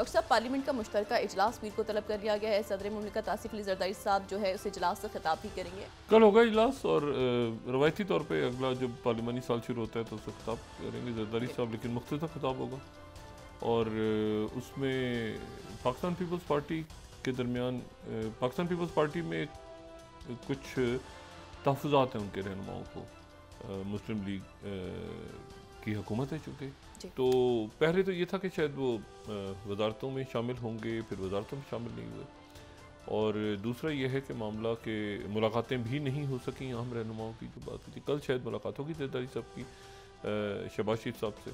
Doctor साहब, parliament का मुश्तरका इजलास पीर को तलब कर लिया गया है। सदर मुमलिकत आसिफ अली जरदारी साहब जो है उस इजलास से खिताब भी करेंगे। कल होगा इजलास और रवायती तौर पे अगला जब पार्लिमानी साल शुरू होता है तो उससे खिताब करेंगे जरदारी साहब, लेकिन मुख्तसर खिताब होगा। और उसमें पाकिस्तान पीपल्स पार्टी के दरमियान पाकिस्तान पीपल्स पार्टी में कुछ तहफ़्फ़ुज़ात हैं उनके रहनुमाओं को। मुस्लिम लीग की हुकूमत है चूँकि, तो पहले तो ये था कि शायद वो वजारतों में शामिल होंगे, फिर वजारतों में शामिल नहीं हुए। और दूसरा ये है कि मामला के मुलाकातें भी नहीं हो सकी अहम रहनुमाओं की जो बात थी। कल शायद मुलाकात होगी जरदारी साहब की शहबाज शरीफ साहब से,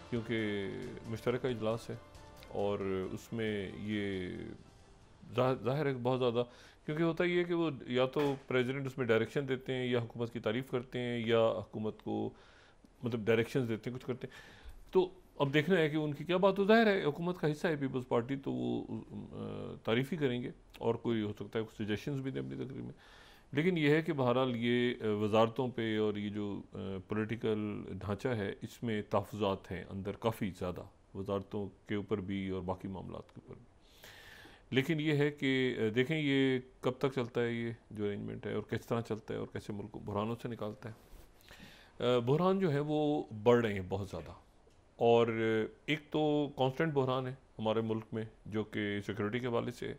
क्योंकि मुश्तरका इजलास है और उसमें ये ज़ाहिर है बहुत ज़्यादा, क्योंकि होता ये है कि वो या तो प्रेसिडेंट उसमें डायरेक्शन देते हैं या हुकूमत की तारीफ़ करते हैं या हुकूमत को मतलब डायरेक्शंस देते हैं, कुछ करते हैं। तो अब देखना है कि उनकी क्या बात हो। ज़ाहिर है हुकूमत का हिस्सा है पीपल्स पार्टी, तो वो तारीफ़ ही करेंगे और कोई हो सकता है कुछ सजेशंस भी दें अपनी तकरीर में। लेकिन यह है कि बहरहाल ये वजारतों पे और ये जो पॉलिटिकल ढांचा है इसमें तहफ़्फ़ुज़ात हैं अंदर काफ़ी ज़्यादा, वजारतों के ऊपर भी और बाकी मामलात के ऊपर भी। लेकिन ये है कि देखें ये कब तक चलता है, ये जो अरेंजमेंट है, और किस तरह चलता है और कैसे मुल्क को बुहरानों से निकालता है। बुहरान जो है वो बढ़ रहे हैं बहुत ज़्यादा, और एक तो कांस्टेंट बुहरान है हमारे मुल्क में जो कि सिक्योरिटी के हवाले से,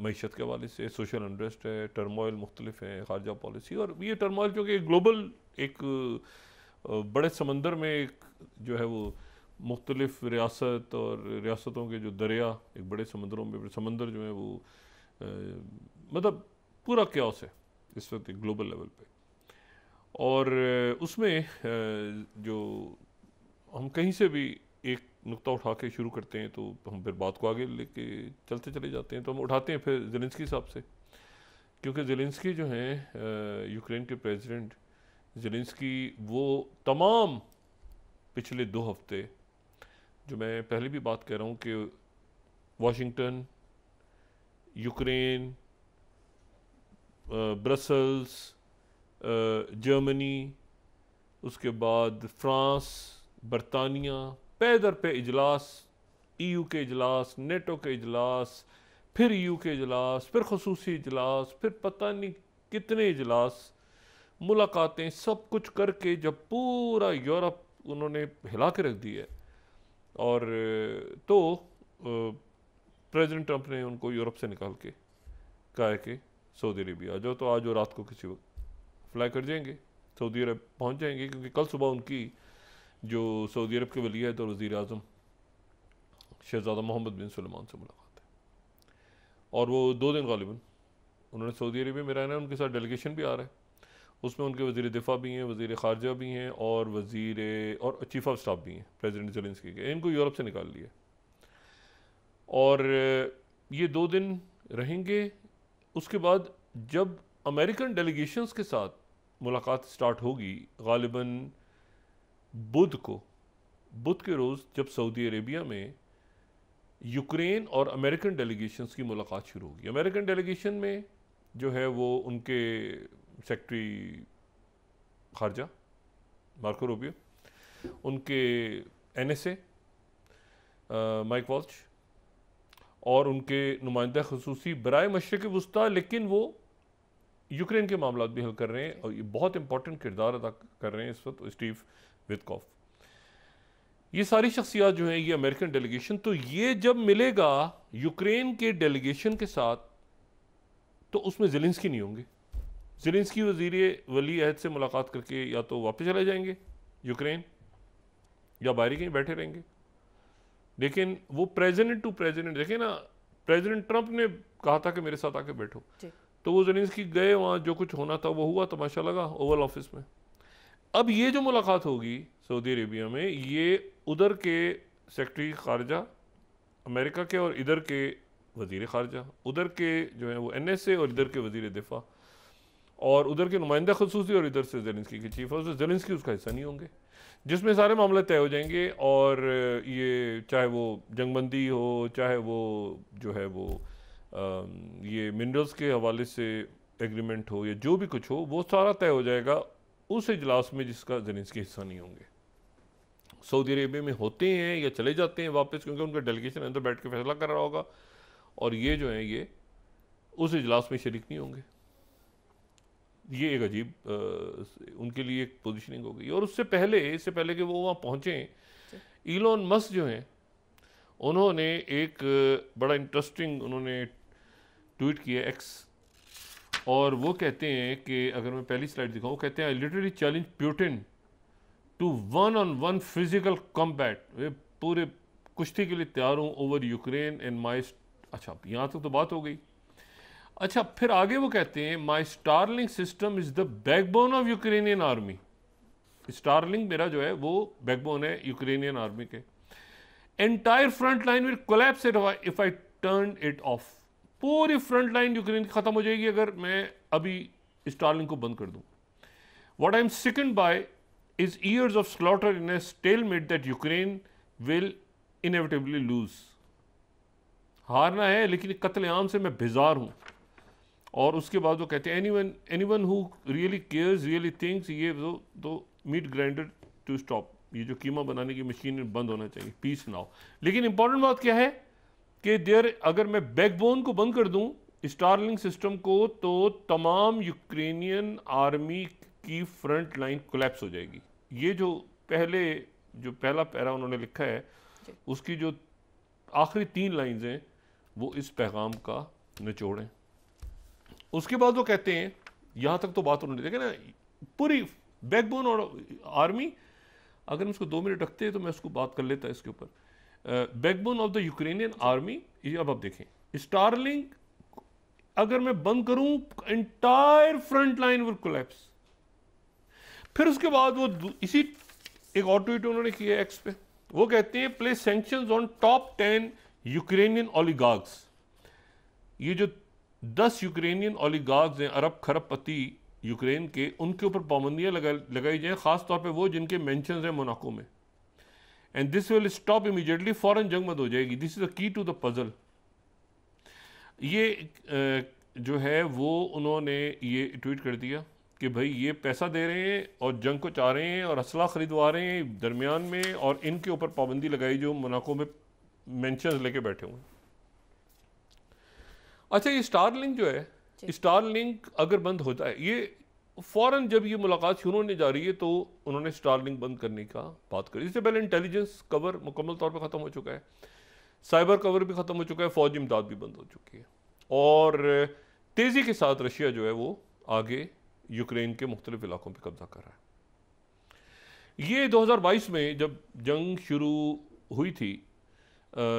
मईशत के हवाले से, सोशल अनरेस्ट है, टर्मोइल मुख्तलिफ हैं, खारजा पॉलिसी, और ये टर्मोइल क्योंकि ग्लोबल एक बड़े समंदर में एक जो है वो मुख्तलिफ रियासत और रियासतों के जो दरिया एक बड़े समंदरों में, समंदर जो है वो मतलब पूरा क्यास है इस वक्त एक ग्लोबल लेवल पे। और उसमें जो हम कहीं से भी एक नुक्ता उठा के शुरू करते हैं तो हम फिर बात को आगे लेके चलते चले जाते हैं। तो हम उठाते हैं फिर ज़ेलेंस्की साहब से, क्योंकि ज़ेलेंस्की जो हैं यूक्रेन के प्रेसिडेंट ज़ेलेंस्की, वो तमाम पिछले 2 हफ्ते, जो मैं पहले भी बात कर रहा हूँ कि वाशिंगटन, यूक्रेन, ब्रसल्स, जर्मनी, उसके बाद फ्रांस, बरतानिया, पे दर पे इजलास, EU के इजलास, नेटो के इजलास, फिर EU के इजलास, फिर खसूसी इजलास, फिर पता नहीं कितने इजलास, मुलाकातें, सब कुछ करके जब पूरा यूरोप उन्होंने हिला के रख दिया है, और तो प्रेसिडेंट ट्रंप ने उनको यूरोप से निकाल के कहा है कि सऊदी अरेबिया आ जाओ, तो आज वो रात को किसी वक्त फ्लाई कर जाएंगे, सऊदी अरब पहुंच जाएंगे, क्योंकि कल सुबह उनकी जो सऊदी अरब के वली अहद और वज़ीर आज़म शहज़ादा मोहम्मद बिन सलमान से मुलाकात है। और वो 2 दिन गालिबन उन्होंने सऊदी अरबिया में रहना है, उनके साथ डेलीगेशन भी आ रहा है, उसमें उनके वज़ीर दिफा भी हैं, वज़ीर ख़ारजा भी हैं और चीफ़ ऑफ स्टाफ भी हैं प्रेसिडेंट ज़ेलेंस्की के। इनको यूरोप से निकाल लिया और ये 2 दिन रहेंगे। उसके बाद जब अमेरिकन डेलीगेशंस के साथ मुलाकात स्टार्ट होगी गालिबन बुध के रोज़, जब सऊदी अरेबिया में यूक्रेन और अमेरिकन डेलीगेशंस की मुलाकात शुरू होगी। अमेरिकन डेलीगेशन में जो है वो उनके सेक्रेटरी खारजा मार्को रूबियो, उनके NSA माइक वॉल्च और उनके नुमाइंदा खसूसी बराए मशरिक़ वस्ता, लेकिन वो यूक्रेन के मामला भी हल कर रहे हैं और ये बहुत इंपॉर्टेंट किरदार अदा कर रहे हैं इस वक्त, स्टीव विटकॉफ। ये सारी शख्सियात जो हैं ये अमेरिकन डेलीगेशन, तो ये जब मिलेगा यूक्रेन के डेलीगेशन के साथ तो उसमें ज़ेलेंस्की नहीं होंगे। ज़ेलेंस्की वज़ीर वली अहद से मुलाकात करके या तो वापस चले जाएंगे यूक्रेन या बाहर ही कहीं बैठे रहेंगे। लेकिन वो प्रेसिडेंट टू प्रेसिडेंट, देखें ना, प्रेसिडेंट ट्रंप ने कहा था कि मेरे साथ आके बैठो, तो वो ज़ेलेंस्की गए, वहाँ जो कुछ होना था वो हुआ, तमाशा लगा ओवल ऑफिस में। अब ये जो मुलाकात होगी सऊदी अरेबिया में, ये उधर के सेक्रेटरी खारजा अमेरिका के और इधर के वज़ीर खारजा, उधर के जो है वो NSA और इधर के वज़ीर दिफा, और उधर के नुमाइंदा खसूसी और इधर से ज़ेलेंस्की के चीफ ऑफ, ज़ेलेंस्की उसका हिस्सा नहीं होंगे, जिसमें सारे मामले तय हो जाएंगे। और ये चाहे वो जंगबंदी हो, चाहे वो जो है वो ये मिनरल्स के हवाले से एग्रीमेंट हो, या जो भी कुछ हो, वो सारा तय हो जाएगा उस इजलास में जिसका ज़ेलेंस्की हिस्सा नहीं होंगे। सऊदी अरेबिया में होते हैं या चले जाते हैं वापस, क्योंकि उनका डेलीगेशन अंदर बैठ के फैसला कर रहा होगा, और ये जो है ये उस इजलास में शरीक नहीं होंगे। ये एक अजीब उनके लिए एक पोजीशनिंग हो गई। और इससे पहले कि वो वहाँ पहुँचें, इलॉन मस्क जो हैं उन्होंने एक बड़ा इंटरेस्टिंग उन्होंने ट्वीट किया एक्स, और वो कहते हैं कि अगर मैं पहली स्लाइड दिखाऊं, वो कहते हैं I literally challenge Putin to one on one physical combat. वे पूरे कुश्ती के लिए तैयार हूँ ओवर यूक्रेन एंड माई। अच्छा, यहाँ तक तो बात हो गई। अच्छा, फिर आगे वो कहते हैं my Starlink system is the backbone of Ukrainian army. Starlink मेरा जो है वो बैकबोन है यूक्रेनियन आर्मी के। Entire front line will collapse if I turn it off. पूरी फ्रंट लाइन यूक्रेन की खत्म हो जाएगी अगर मैं अभी स्टारलिंक को बंद कर दूं। What I am sickened by is years of slaughter in a stalemate that Ukraine will inevitably lose. हारना है, लेकिन कत्लेआम से मैं बेजार हूं। और उसके बाद वो कहते हैं anyone who really cares, really thinks, ये तो मीट ग्राइंडर टू स्टॉप। ये जो कीमा बनाने की मशीन बंद होना चाहिए, पीस नाउ। लेकिन इंपॉर्टेंट बात क्या है कि अगर मैं बैकबोन को बंद कर दूं स्टारलिंक सिस्टम को, तो तमाम यूक्रेनियन आर्मी की फ्रंट लाइन कोलैप्स हो जाएगी। ये जो पहला पैरा उन्होंने लिखा है, उसकी जो आखिरी 3 लाइन्स हैं वो इस पैगाम का निचोड़ है। उसके बाद वो कहते हैं, यहाँ तक तो बात उन्होंने देखा ना, पूरी बैकबोन और आर्मी। अगर हम इसको 2 मिनट रखते हैं तो मैं उसको बात कर लेता इसके ऊपर। Backbone of the Ukrainian army. अब आप देखें, स्टारलिंक अगर मैं बंद करूं, entire front line will collapse. फिर उसके बाद वो इसी एक और ट्वीट उन्होंने किया एक्स पे, वो कहते हैं place sanctions on top 10 Ukrainian oligarchs. ये जो 10 यूक्रेनियन ओलिगार्क्स हैं, अरब खरबपति यूक्रेन के, उनके ऊपर पाबंदियां लगाई जाएं, खास तौर पे वो जिनके मेंशंस हैं मोनाको में। And this will stop immediately. फौरन जंग बंद हो जाएगी। This is the key to the puzzle. ये जो है वो उन्होंने ये ट्वीट कर दिया कि भाई ये पैसा दे रहे हैं और जंग को चाह रहे हैं और असला खरीदवा रहे हैं दरमियान में, और इनके ऊपर पाबंदी लगाई जो मोनाको में मेंशंस लेके बैठे हुए हैं। अच्छा, ये स्टारलिंक जो है, स्टारलिंक अगर बंद होता है, ये फौरन जब ये मुलाकात शुरू होने जा रही है तो उन्होंने स्टारलिंक बंद करने का बात करी। इससे पहले इंटेलिजेंस कवर मुकम्मल तौर पर ख़त्म हो चुका है, साइबर कवर भी ख़त्म हो चुका है, फौजी इमदाद भी बंद हो चुकी है, और तेज़ी के साथ रशिया जो है वो आगे यूक्रेन के मुख्तलिफ इलाकों पर कब्जा कर रहा है। ये 2022 में जब जंग शुरू हुई थी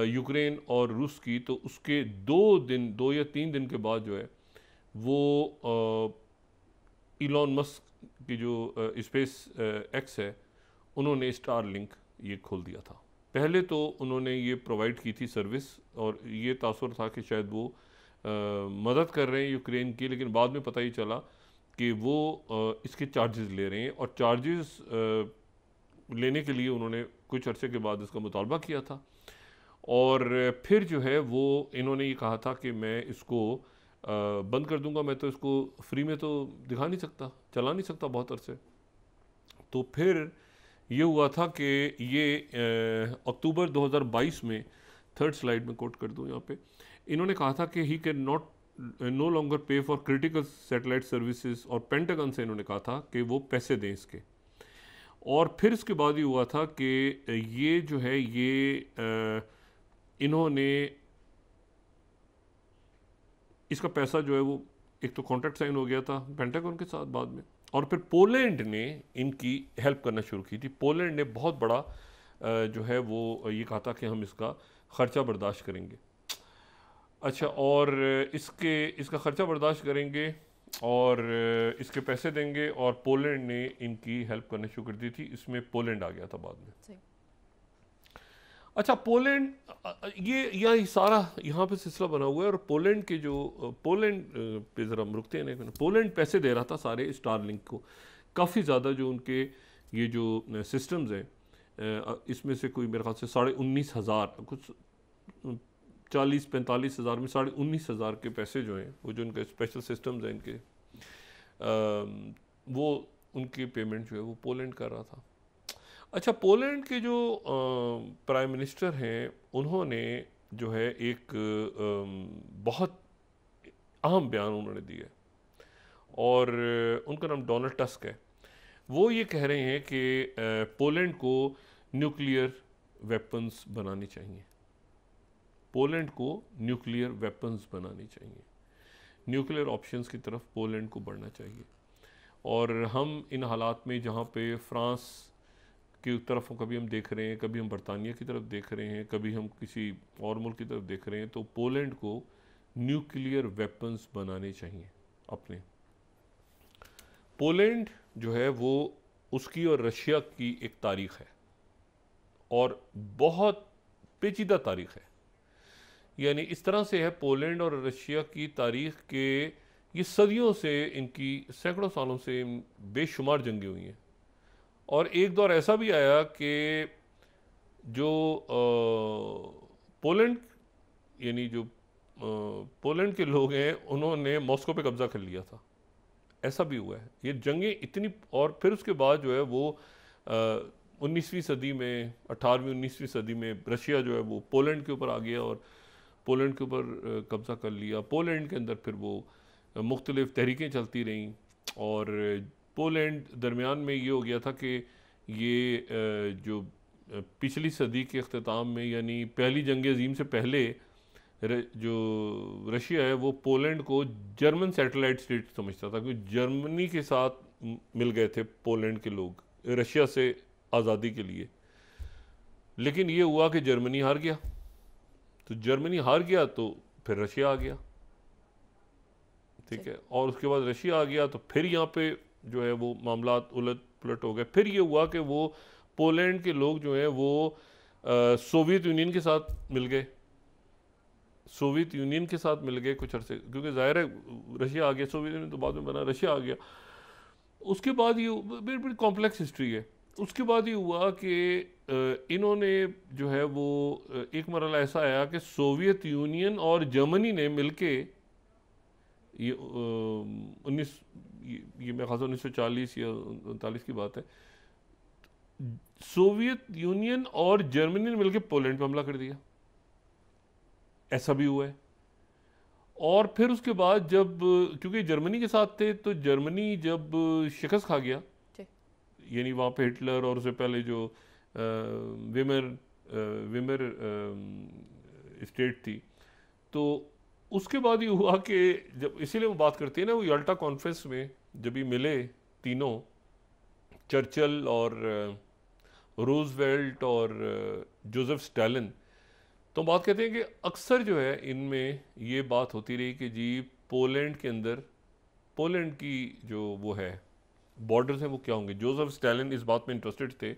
यूक्रेन और रूस की, तो उसके 2 या 3 दिन के बाद जो है वो इलॉन मस्क की जो स्पेस एक्स है, उन्होंने स्टारलिंक ये खोल दिया था। पहले तो उन्होंने ये प्रोवाइड की थी सर्विस, और ये तासुर था कि शायद वो मदद कर रहे हैं यूक्रेन की, लेकिन बाद में पता ही चला कि वो इसके चार्जेस ले रहे हैं, और चार्जेस लेने के लिए उन्होंने कुछ अरसे के बाद इसका मुतालबा किया था। और फिर जो है वो इन्होंने ये कहा था कि मैं इसको बंद कर दूंगा, मैं तो इसको फ्री में तो दिखा नहीं सकता, चला नहीं सकता बहुत अरसे। तो फिर ये हुआ था कि ये अक्टूबर 2022 में, 3rd स्लाइड में कोट कर दूं यहाँ पे, इन्होंने कहा था कि ही कैन नो लॉन्गर पे फॉर क्रिटिकल सैटेलाइट सर्विसेज, और पेंटागन से इन्होंने कहा था कि वो पैसे दें इसके। और फिर इसके बाद ये हुआ था कि ये जो है ये इन्होंने इसका पैसा जो है वो, एक तो कॉन्ट्रैक्ट साइन हो गया था पेंटागन के साथ बाद में, और फिर पोलैंड ने इनकी हेल्प करना शुरू की थी। पोलैंड ने बहुत बड़ा जो है वो ये कहा था कि हम इसका ख़र्चा बर्दाश्त करेंगे। अच्छा, और इसका ख़र्चा बर्दाश्त करेंगे और इसके पैसे देंगे, और पोलैंड ने इनकी हेल्प करना शुरू कर दी थी। इसमें पोलैंड आ गया था बाद में। अच्छा, पोलैंड, ये सारा यहाँ पे सिलसिला बना हुआ है, और पोलैंड के जो पोलैंड पे ज़रा हम रुकते हैं। पोलैंड पैसे दे रहा था सारे स्टारलिंक को, काफ़ी ज़्यादा जो उनके ये जो सिस्टम्स हैं, इसमें से कोई मेरे ख्याल से 19,500 कुछ 40-45 हज़ार में 19,500 के पैसे जो हैं, वो जो उनके स्पेशल सिस्टम्स हैं इनके, वो उनकी पेमेंट जो है वो पोलैंड कर रहा था। अच्छा, पोलैंड के जो प्राइम मिनिस्टर हैं, उन्होंने जो है एक बहुत अहम बयान उन्होंने दिया और उनका नाम डोनाल्ड टस्क है। वो ये कह रहे हैं कि पोलैंड को न्यूक्लियर वेपन्स बनाने चाहिए। पोलैंड को न्यूक्लियर वेपन्स बनानी चाहिए, न्यूक्लियर ऑप्शंस की तरफ पोलैंड को बढ़ना चाहिए। और हम इन हालात में जहाँ पे फ्रांस की तरफ कभी हम देख रहे हैं, कभी हम बरतानिया की तरफ देख रहे हैं, कभी हम किसी और मुल्क की तरफ देख रहे हैं, तो पोलैंड को न्यूक्लियर वेपन्स बनाने चाहिए अपने। पोलैंड जो है वो उसकी और रशिया की एक तारीख़ है और बहुत पेचीदा तारीख़ है। यानी इस तरह से है पोलैंड और रशिया की तारीख़ के, ये सदियों से, इनकी सैकड़ों सालों से बेशुमार जंगें हुई हैं। और एक दौर ऐसा भी आया कि जो पोलैंड यानी जो पोलैंड के लोग हैं, उन्होंने मॉस्को पे कब्ज़ा कर लिया था। ऐसा भी हुआ है। ये जंगें इतनी, और फिर उसके बाद जो है वो 19वीं सदी में, 18वीं 19वीं सदी में रशिया जो है वो पोलैंड के ऊपर आ गया और पोलैंड के ऊपर कब्ज़ा कर लिया। पोलैंड के अंदर फिर वो मुख्तलिफ़ तहरीकें चलती रहीं और पोलैंड दरमियान में ये हो गया था कि ये जो पिछली सदी के अख्ताम में, यानी पहली जंग अज़ीम से पहले, जो रशिया है वो पोलैंड को जर्मन सैटेलाइट स्टेट समझता था, क्योंकि जर्मनी के साथ मिल गए थे पोलैंड के लोग रशिया से आज़ादी के लिए। लेकिन ये हुआ कि जर्मनी हार गया, तो जर्मनी हार गया तो फिर रशिया आ गया, ठीक है। और उसके बाद रशिया आ गया तो फिर यहाँ पे जो है वो मामलात उलट पुलट हो गए। फिर ये हुआ कि वो पोलैंड के लोग जो हैं वो सोवियत यूनियन के साथ मिल गए, सोवियत यूनियन के साथ मिल गए कुछ अरसे, क्योंकि ज़ाहिर है रशिया आ गया, सोवियत यूनियन तो बाद में बना, रशिया आ गया। उसके बाद ये बड़ी कॉम्प्लेक्स हिस्ट्री है। उसके बाद ये हुआ कि इन्होंने जो है वो एक मरला ऐसा आया कि सोवियत यूनियन और जर्मनी ने मिलके ये 19 ये मेरे ख्याल से 1940 या 39 की बात है, सोवियत यूनियन और जर्मनी ने मिलकर पोलैंड पर हमला कर दिया। ऐसा भी हुआ है। और फिर उसके बाद जब, क्योंकि जर्मनी के साथ थे, तो जर्मनी जब शिकस्त खा गया, यानी वहाँ पे हिटलर और उससे पहले जो विमर स्टेट थी, तो उसके बाद ये हुआ कि जब, इसीलिए वो बात करती है ना, वो याल्टा कॉन्फ्रेंस में जब ये मिले तीनों, चर्चिल और रूजवेल्ट और जोसेफ स्टालिन, तो बात कहते हैं कि अक्सर जो है इनमें ये बात होती रही कि जी पोलैंड के अंदर, पोलैंड की जो वो है बॉर्डर्स हैं वो क्या होंगे। जोसेफ स्टालिन इस बात में इंटरेस्टेड थे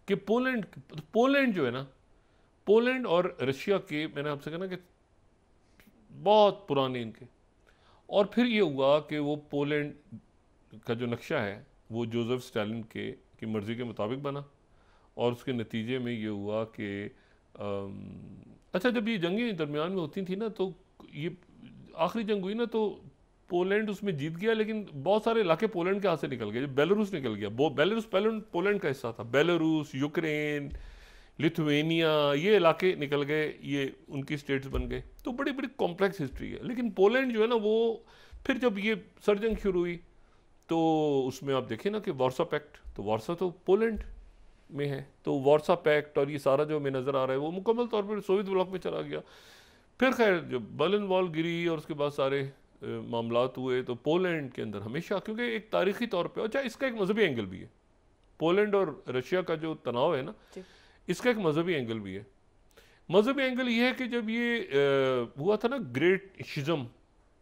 कि पोलैंड जो है ना, पोलैंड और रशिया के, मैंने आपसे कहा ना कि बहुत पुराने इनके, और फिर ये हुआ कि वो पोलैंड का जो नक्शा है वो जोसेफ स्टालिन की मर्ज़ी के मुताबिक बना, और उसके नतीजे में ये हुआ कि अच्छा, जब ये जंगें दरमियान में होती थी ना, तो ये आखिरी जंग हुई ना, तो पोलैंड उसमें जीत गया, लेकिन बहुत सारे इलाके पोलैंड के हाथ से निकल गए। बेलारूस निकल गया, बेलारूस पोलैंड का हिस्सा था, बेलारूस, यूक्रेन, लिथुआनिया, ये इलाके निकल गए, ये उनकी स्टेट्स बन गए। तो बड़ी बड़ी कॉम्प्लेक्स हिस्ट्री है। लेकिन पोलैंड जो है ना, वो फिर जब ये सरजंग शुरू हुई तो उसमें आप देखें ना कि वार्सा पैक्ट, तो वार्सा तो पोलैंड में है, तो वार्सा पैक्ट और ये सारा जो हमें नज़र आ रहा है वो मुकम्मल तौर पर सोवियत ब्लॉक में चला गया। फिर खैर जब बर्लिन वॉल गिरी और उसके बाद सारे मामलात हुए, तो पोलैंड के अंदर हमेशा, क्योंकि एक तारीख़ी तौर पर, अच्छा इसका एक मजहबी एंगल भी है, पोलैंड और रशिया का जो तनाव है ना, इसका एक मजहबी एंगल भी है। मजहबी एंगल ये है कि जब ये हुआ था ना ग्रेट शिज़म,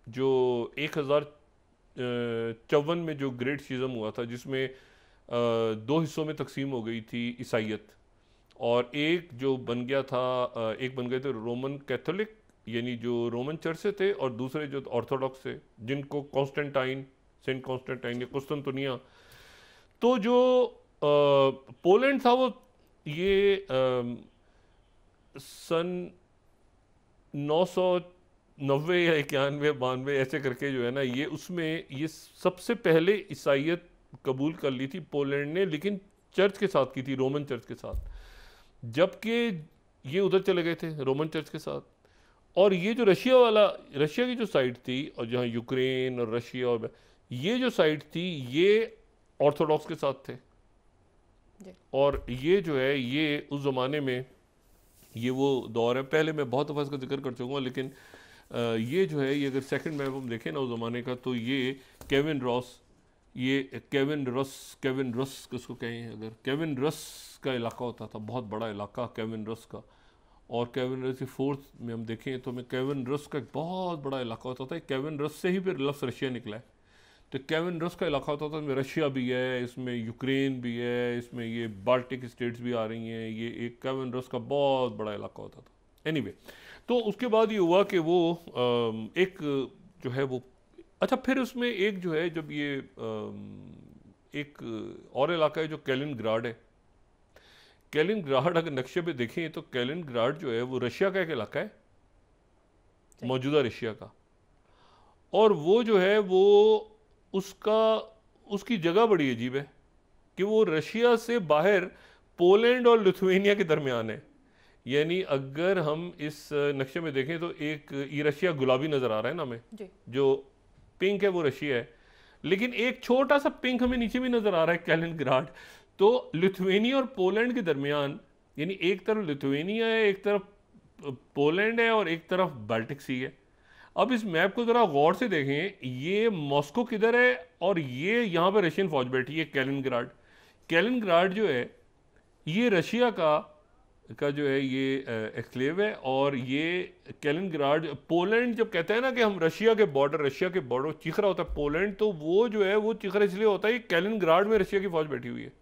जो 1054 में जो ग्रेट शिज़म हुआ था, जिसमें दो हिस्सों में तकसीम हो गई थी ईसाइयत, और एक जो बन गया था, एक बन गए थे रोमन कैथोलिक, यानी जो रोमन चर्च से थे, और दूसरे जो ऑर्थोडॉक्स थे, जिनको सेंट कॉन्स्टेंटाइन या कुस्तुनतुनिया। तो जो पोलैंड था वो ये सन 990 या 91-92 ऐसे करके जो है ना, ये उसमें ये सबसे पहले ईसाइयत कबूल कर ली थी पोलैंड ने। लेकिन चर्च के साथ की थी, रोमन चर्च के साथ, जबकि ये उधर चले गए थे रोमन चर्च के साथ। और ये जो रशिया की जो साइड थी, और जहाँ यूक्रेन और रशिया और ये जो साइड थी, ये ऑर्थोडॉक्स के साथ थे। और ये जो है ये उस ज़माने में ये वो दौर है, पहले मैं बहुत दफ़ा इसका जिक्र कर चुका हूँ, लेकिन ये जो है ये अगर सेकंड मैप हम देखें ना उस ज़माने का, तो ये केविन रॉस, ये केविन रस किसको कहें, अगर केविन रस का इलाका होता था, बहुत बड़ा इलाका केविन रस का। और केविन रस की फोर्थ में हम देखें तो हमें केविन रस का एक बहुत बड़ा इलाका होता था। केविन रस से ही फिर लफ्ज़ रशिया निकला है। तो केविन रस का इलाका होता था, इसमें रशिया भी है, इसमें यूक्रेन भी है, इसमें ये बाल्टिक स्टेट्स भी आ रही हैं, ये एक केविन रस का बहुत बड़ा इलाका होता था। एनीवे, तो उसके बाद ये हुआ कि वो एक जो है वो, अच्छा फिर उसमें एक जो है, जब ये एक और इलाका है जो कैलिनग्राड है। कैलिनग्राड अगर नक्शे पे देखें तो कैलिनग्राड जो है वो रशिया का एक इलाका है, मौजूदा रशिया का। और वो जो है वो उसकी जगह बड़ी अजीब है कि वो रशिया से बाहर पोलैंड और लिथुआनिया के दरमियान है। यानी अगर हम इस नक्शे में देखें तो एक ये रशिया गुलाबी नज़र आ रहा है ना हमें, जो पिंक है वो रशिया है, लेकिन एक छोटा सा पिंक हमें नीचे भी नज़र आ रहा है कैलिनग्राड। तो लिथुआनिया और पोलैंड के दरमियान, यानी एक तरफ लिथुआनिया है, एक तरफ पोलैंड है, और एक तरफ बाल्टिक सी है। अब इस मैप को ज़रा गौर से देखें, ये मॉस्को किधर है और ये यहाँ पर रशियन फौज बैठी है कैलिनग्राड। कैलिनग्राड जो है ये रशिया का जो है ये एक्सक्लेव है। और ये कैलिनग्राड, पोलैंड जब कहते हैं ना कि हम रशिया के बॉर्डर चीख रहा होता है पोलैंड, तो वो जो है वो चीख रहा इसलिए होता है कि कैलिनग्राड में रशिया की फौज बैठी हुई है।